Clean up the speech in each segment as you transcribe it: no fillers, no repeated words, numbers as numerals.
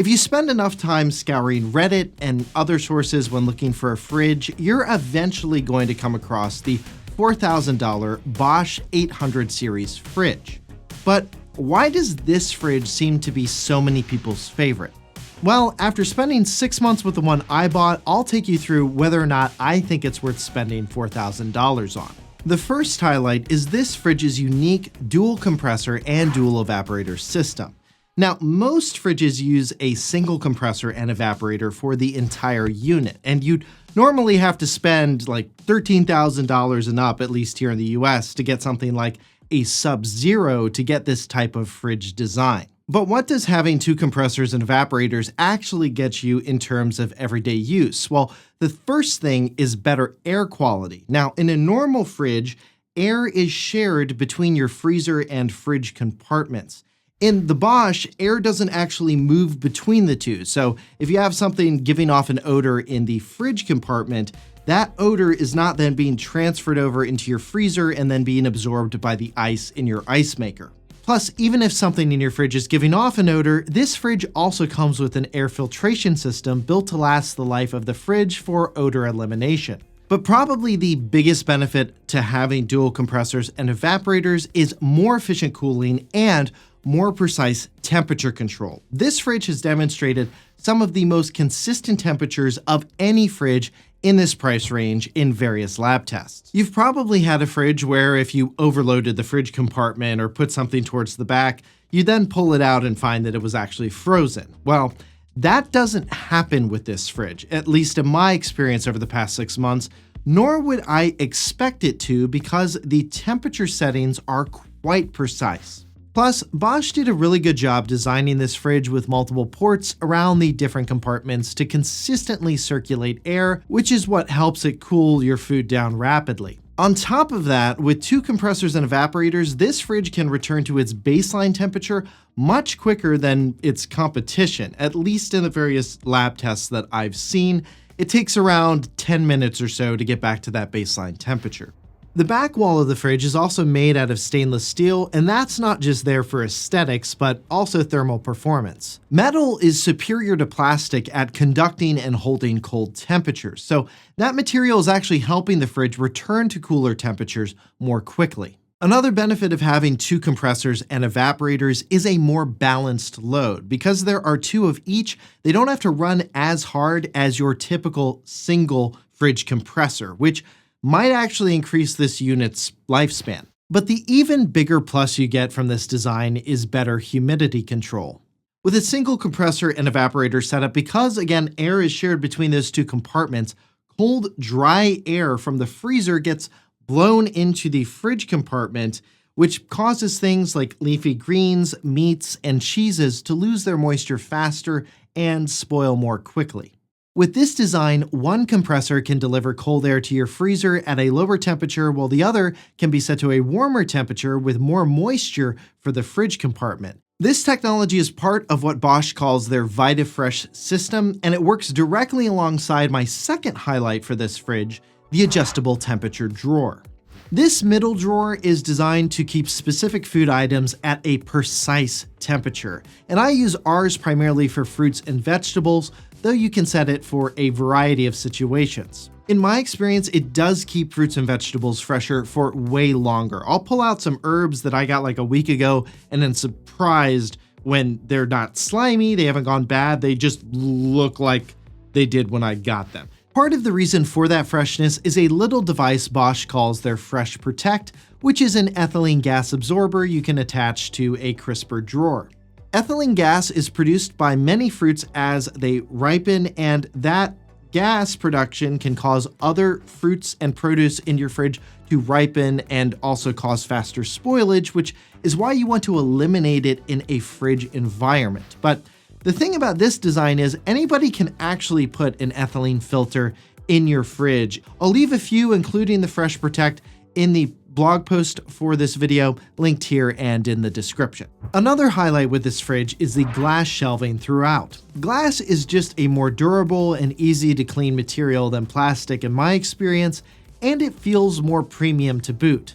If you spend enough time scouring Reddit and other sources when looking for a fridge, you're eventually going to come across the $4,000 Bosch 800 series fridge. But why does this fridge seem to be so many people's favorite? Well, after spending 6 months with the one I bought, I'll take you through whether or not I think it's worth spending $4,000 on. The first highlight is this fridge's unique dual compressor and dual evaporator system. Now, most fridges use a single compressor and evaporator for the entire unit, and you'd normally have to spend like $13,000 and up, at least here in the US, to get something like a Sub-Zero to get this type of fridge design. But what does having two compressors and evaporators actually get you in terms of everyday use? Well, the first thing is better air quality. Now, in a normal fridge, air is shared between your freezer and fridge compartments. In the Bosch, air doesn't actually move between the two. So if you have something giving off an odor in the fridge compartment, that odor is not then being transferred over into your freezer and then being absorbed by the ice in your ice maker. Plus, even if something in your fridge is giving off an odor, this fridge also comes with an air filtration system built to last the life of the fridge for odor elimination. But probably the biggest benefit to having dual compressors and evaporators is more efficient cooling and more precise temperature control. This fridge has demonstrated some of the most consistent temperatures of any fridge in this price range in various lab tests. You've probably had a fridge where if you overloaded the fridge compartment or put something towards the back, you then pull it out and find that it was actually frozen. Well, that doesn't happen with this fridge, at least in my experience over the past 6 months, nor would I expect it to because the temperature settings are quite precise. Plus, Bosch did a really good job designing this fridge with multiple ports around the different compartments to consistently circulate air, which is what helps it cool your food down rapidly. On top of that, with two compressors and evaporators, this fridge can return to its baseline temperature much quicker than its competition, at least in the various lab tests that I've seen. It takes around 10 minutes or so to get back to that baseline temperature. The back wall of the fridge is also made out of stainless steel, and that's not just there for aesthetics, but also thermal performance. Metal is superior to plastic at conducting and holding cold temperatures, so that material is actually helping the fridge return to cooler temperatures more quickly. Another benefit of having two compressors and evaporators is a more balanced load. Because there are two of each, they don't have to run as hard as your typical single fridge compressor, which might actually increase this unit's lifespan. But the even bigger plus you get from this design is better humidity control. With a single compressor and evaporator setup, because again, air is shared between those two compartments, cold, dry air from the freezer gets blown into the fridge compartment, which causes things like leafy greens, meats, and cheeses to lose their moisture faster and spoil more quickly. With this design, one compressor can deliver cold air to your freezer at a lower temperature, while the other can be set to a warmer temperature with more moisture for the fridge compartment. This technology is part of what Bosch calls their VitaFresh system, and it works directly alongside my second highlight for this fridge, the adjustable temperature drawer. This middle drawer is designed to keep specific food items at a precise temperature, and I use ours primarily for fruits and vegetables, though you can set it for a variety of situations. In my experience, it does keep fruits and vegetables fresher for way longer. I'll pull out some herbs that I got like a week ago and then surprised when they're not slimy, they haven't gone bad, they just look like they did when I got them. Part of the reason for that freshness is a little device Bosch calls their FreshProtect, which is an ethylene gas absorber you can attach to a crisper drawer. Ethylene gas is produced by many fruits as they ripen, and that gas production can cause other fruits and produce in your fridge to ripen and also cause faster spoilage, which is why you want to eliminate it in a fridge environment. But the thing about this design is anybody can actually put an ethylene filter in your fridge. I'll leave a few, including the FreshProtect, in the blog post for this video, linked here and in the description. Another highlight with this fridge is the glass shelving throughout. Glass is just a more durable and easy to clean material than plastic in my experience, and it feels more premium to boot.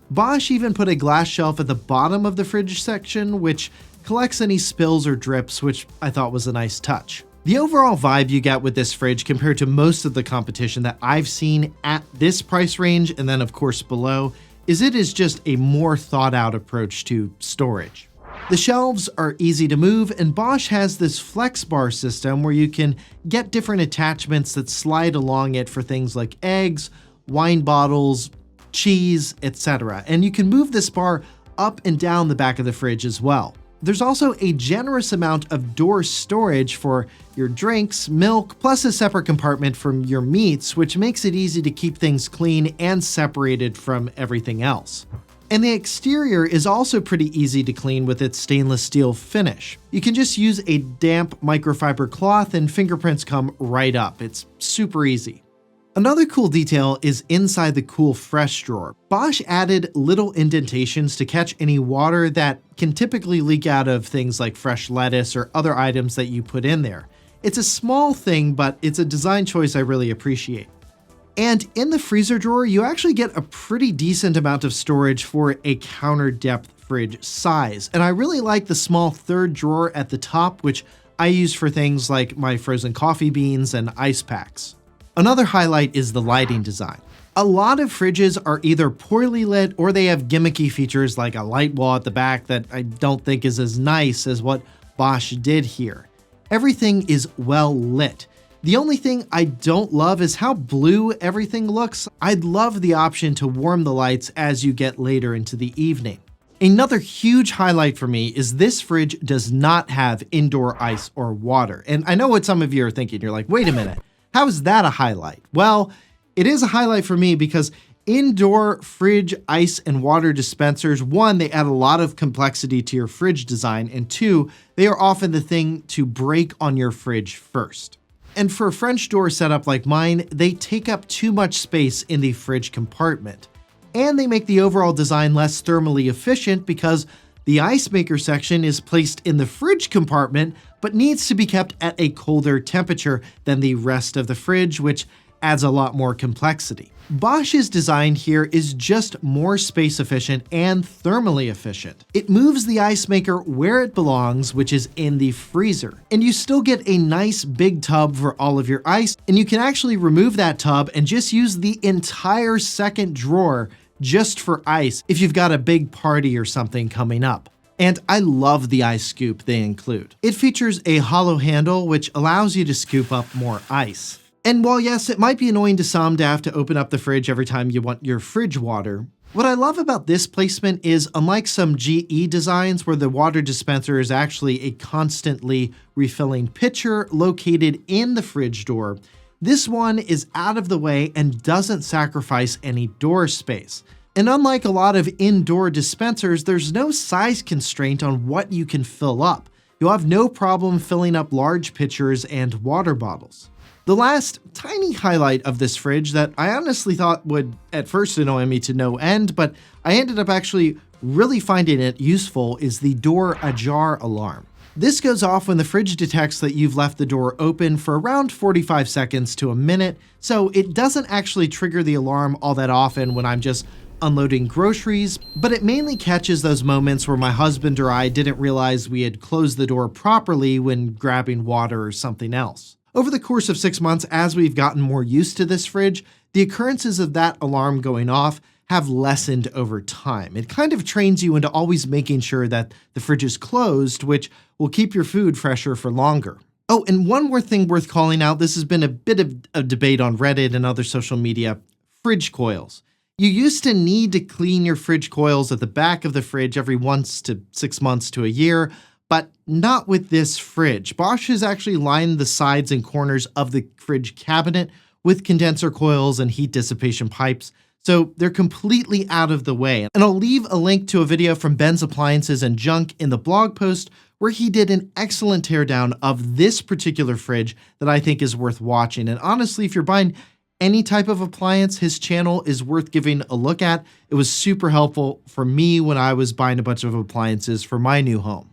Bosch even put a glass shelf at the bottom of the fridge section, which collects any spills or drips, which I thought was a nice touch. The overall vibe you get with this fridge compared to most of the competition that I've seen at this price range, and then of course below, is it is just a more thought out approach to storage. The shelves are easy to move, and Bosch has this flex bar system where you can get different attachments that slide along it for things like eggs, wine bottles, cheese, etc. And you can move this bar up and down the back of the fridge as well. There's also a generous amount of door storage for your drinks, milk, plus a separate compartment from your meats, which makes it easy to keep things clean and separated from everything else. And the exterior is also pretty easy to clean with its stainless steel finish. You can just use a damp microfiber cloth and fingerprints come right up. It's super easy. Another cool detail is inside the Cool Fresh drawer. Bosch added little indentations to catch any water that can typically leak out of things like fresh lettuce or other items that you put in there. It's a small thing, but it's a design choice I really appreciate. And in the freezer drawer, you actually get a pretty decent amount of storage for a counter depth fridge size. And I really like the small third drawer at the top, which I use for things like my frozen coffee beans and ice packs. Another highlight is the lighting design. A lot of fridges are either poorly lit or they have gimmicky features like a light wall at the back that I don't think is as nice as what Bosch did here. Everything is well lit. The only thing I don't love is how blue everything looks. I'd love the option to warm the lights as you get later into the evening. Another huge highlight for me is this fridge does not have indoor ice or water. And I know what some of you are thinking. You're like, wait a minute. How is that a highlight? Well, it is a highlight for me because indoor fridge ice and water dispensers, one, they add a lot of complexity to your fridge design, and two, they are often the thing to break on your fridge first. And for a French door setup like mine, they take up too much space in the fridge compartment. And they make the overall design less thermally efficient because the ice maker section is placed in the fridge compartment, but needs to be kept at a colder temperature than the rest of the fridge, which adds a lot more complexity. Bosch's design here is just more space efficient and thermally efficient. It moves the ice maker where it belongs, which is in the freezer. And you still get a nice big tub for all of your ice, and you can actually remove that tub and just use the entire second drawer just for ice if you've got a big party or something coming up. And I love the ice scoop they include. It features a hollow handle which allows you to scoop up more ice. And while yes, it might be annoying to some to have to open up the fridge every time you want your fridge water, what I love about this placement is, unlike some GE designs where the water dispenser is actually a constantly refilling pitcher located in the fridge door, this one is out of the way and doesn't sacrifice any door space. And unlike a lot of indoor dispensers, there's no size constraint on what you can fill up. You'll have no problem filling up large pitchers and water bottles. The last tiny highlight of this fridge that I honestly thought would at first annoy me to no end, but I ended up actually really finding it useful, is the Door-Ajar Alarm. This goes off when the fridge detects that you've left the door open for around 45 seconds to a minute, so it doesn't actually trigger the alarm all that often when I'm just unloading groceries, but it mainly catches those moments where my husband or I didn't realize we had closed the door properly when grabbing water or something else. Over the course of 6 months, as we've gotten more used to this fridge, the occurrences of that alarm going off have lessened over time. It kind of trains you into always making sure that the fridge is closed, which will keep your food fresher for longer. Oh, and one more thing worth calling out, this has been a bit of a debate on Reddit and other social media, fridge coils. You used to need to clean your fridge coils at the back of the fridge every 1 to 6 months to a year, but not with this fridge. Bosch has actually lined the sides and corners of the fridge cabinet with condenser coils and heat dissipation pipes, so they're completely out of the way. And I'll leave a link to a video from Ben's Appliances and Junk in the blog post where he did an excellent teardown of this particular fridge that I think is worth watching. And honestly, if you're buying any type of appliance, his channel is worth giving a look at. It was super helpful for me when I was buying a bunch of appliances for my new home.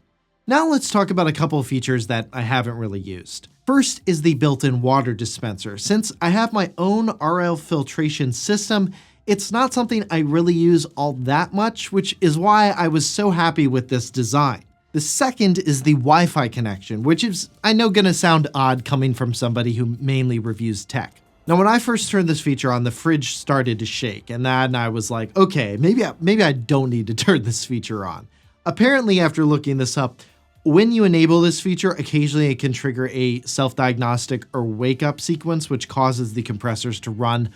Now let's talk about a couple of features that I haven't really used. First is the built-in water dispenser. Since I have my own RL filtration system, it's not something I really use all that much, which is why I was so happy with this design. The second is the Wi-Fi connection, which is, I know, going to sound odd coming from somebody who mainly reviews tech. Now, when I first turned this feature on, the fridge started to shake, and I was like, okay, maybe I don't need to turn this feature on. Apparently, after looking this up, when you enable this feature, occasionally it can trigger a self-diagnostic or wake-up sequence, which causes the compressors to run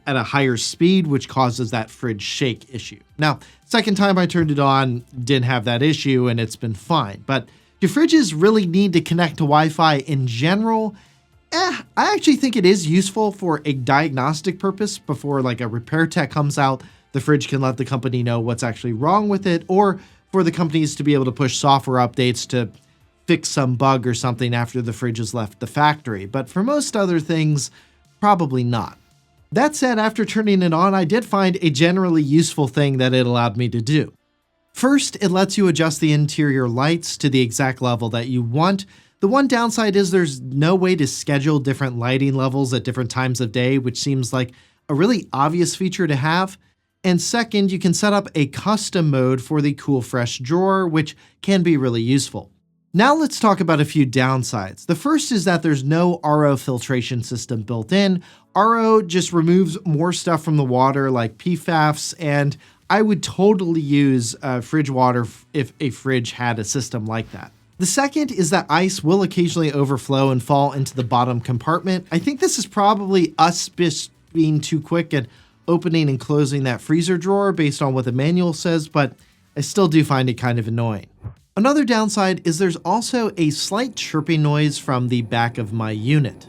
at a higher speed, which causes that fridge shake issue. Now, second time I turned it on, didn't have that issue, and it's been fine. But do fridges really need to connect to Wi-Fi in general? I actually think it is useful for a diagnostic purpose. Before like a repair tech comes out, the fridge can let the company know what's actually wrong with it, or for the companies to be able to push software updates to fix some bug or something after the fridge has left the factory. But for most other things, probably not. That said, after turning it on, I did find a generally useful thing that it allowed me to do. First, it lets you adjust the interior lights to the exact level that you want. The one downside is there's no way to schedule different lighting levels at different times of day, which seems like a really obvious feature to have. And second, you can set up a custom mode for the Cool Fresh drawer, which can be really useful. Now let's talk about a few downsides. The first is that there's no RO filtration system built in. RO just removes more stuff from the water like PFAS, and I would totally use fridge water if a fridge had a system like that. The second is that ice will occasionally overflow and fall into the bottom compartment. I think this is probably us being too quick at opening and closing that freezer drawer based on what the manual says, but I still do find it kind of annoying. Another downside is there's also a slight chirping noise from the back of my unit.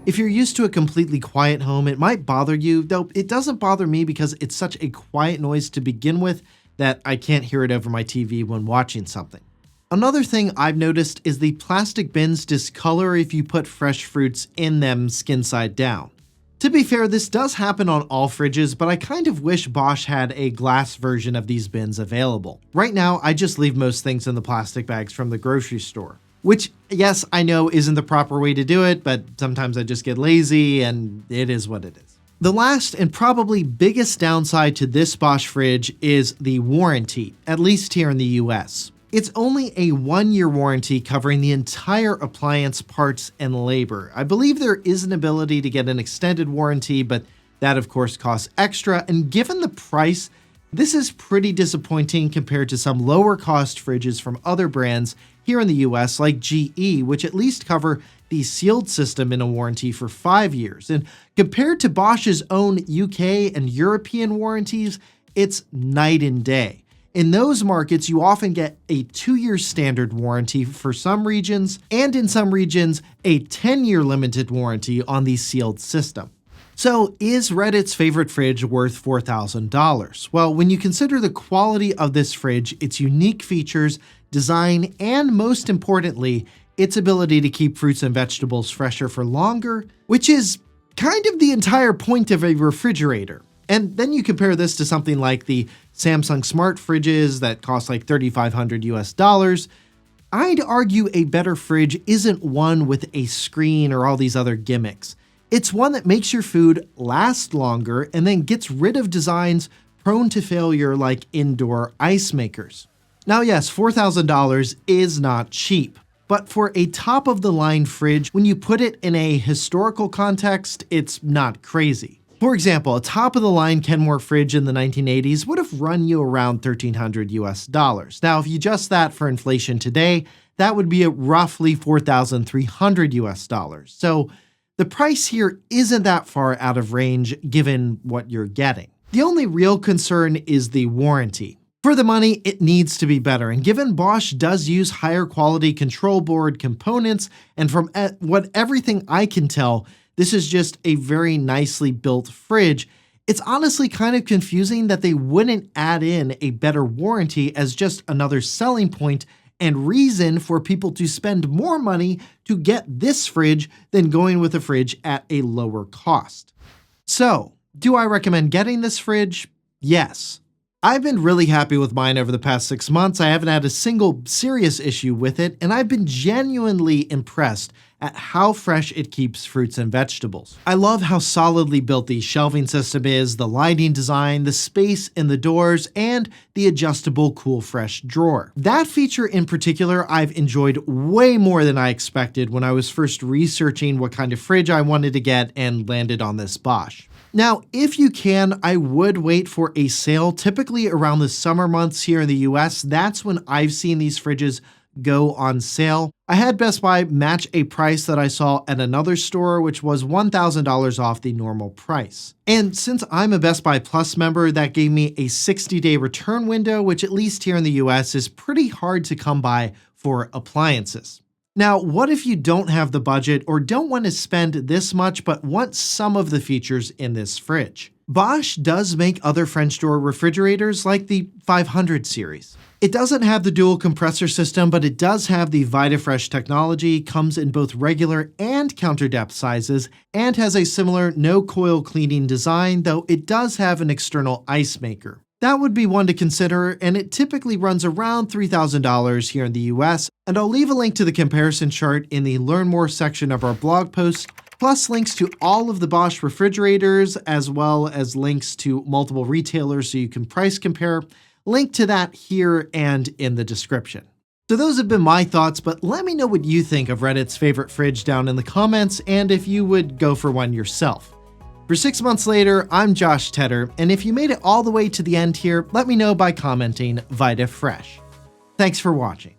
If you're used to a completely quiet home, it might bother you, though it doesn't bother me because it's such a quiet noise to begin with that I can't hear it over my TV when watching something. Another thing I've noticed is the plastic bins discolor if you put fresh fruits in them skin side down. To be fair, this does happen on all fridges, but I kind of wish Bosch had a glass version of these bins available. Right now, I just leave most things in the plastic bags from the grocery store. Which, yes, I know isn't the proper way to do it, but sometimes I just get lazy and it is what it is. The last and probably biggest downside to this Bosch fridge is the warranty, at least here in the US. It's only a 1-year warranty covering the entire appliance parts and labor. I believe there is an ability to get an extended warranty, but that of course costs extra, and given the price, this is pretty disappointing compared to some lower cost fridges from other brands here in the US like GE, which at least cover the sealed system in a warranty for 5 years. And compared to Bosch's own UK and European warranties, it's night and day. In those markets, you often get a 2-year standard warranty for some regions, and in some regions, a 10-year limited warranty on the sealed system. So is Reddit's favorite fridge worth $4,000? Well, when you consider the quality of this fridge, its unique features, design, and most importantly, its ability to keep fruits and vegetables fresher for longer, which is kind of the entire point of a refrigerator. And then you compare this to something like the Samsung smart fridges that cost like $3,500 US. I'd argue a better fridge isn't one with a screen or all these other gimmicks. It's one that makes your food last longer and then gets rid of designs prone to failure like indoor ice makers. Now yes, $4,000 is not cheap, but for a top-of-the-line fridge, when you put it in a historical context, it's not crazy. For example, a top-of-the-line Kenmore fridge in the 1980s would have run you around $1,300 US. Now, if you adjust that for inflation today, that would be at roughly $4,300 US. So the price here isn't that far out of range given what you're getting. The only real concern is the warranty. For the money, it needs to be better, and given Bosch does use higher quality control board components, and from everything I can tell, this is just a very nicely built fridge, it's honestly kind of confusing that they wouldn't add in a better warranty as just another selling point and reason for people to spend more money to get this fridge than going with a fridge at a lower cost. So, do I recommend getting this fridge? Yes. I've been really happy with mine over the past 6 months. I haven't had a single serious issue with it, and I've been genuinely impressed at how fresh it keeps fruits and vegetables. I love how solidly built the shelving system is, the lighting design, the space in the doors, and the adjustable Cool Fresh drawer. That feature in particular I've enjoyed way more than I expected when I was first researching what kind of fridge I wanted to get and landed on this Bosch. Now, if you can, I would wait for a sale. Typically around the summer months here in the US, that's when I've seen these fridges go on sale. I had Best Buy match a price that I saw at another store, which was $1,000 off the normal price. And since I'm a Best Buy Plus member, that gave me a 60-day return window, which at least here in the US is pretty hard to come by for appliances. Now, what if you don't have the budget or don't want to spend this much but want some of the features in this fridge? Bosch does make other French door refrigerators like the 500 series. It doesn't have the dual compressor system, but it does have the VitaFresh technology, comes in both regular and counter depth sizes, and has a similar no-coil cleaning design, though it does have an external ice maker. That would be one to consider, and it typically runs around $3,000 here in the US, and I'll leave a link to the comparison chart in the Learn More section of our blog post, plus links to all of the Bosch refrigerators, as well as links to multiple retailers so you can price compare. Link to that here and in the description. So those have been my thoughts, but let me know what you think of Reddit's favorite fridge down in the comments, and if you would go for one yourself. For 6 months later, I'm Josh Tedder, and if you made it all the way to the end here, let me know by commenting VitaFresh. Thanks for watching.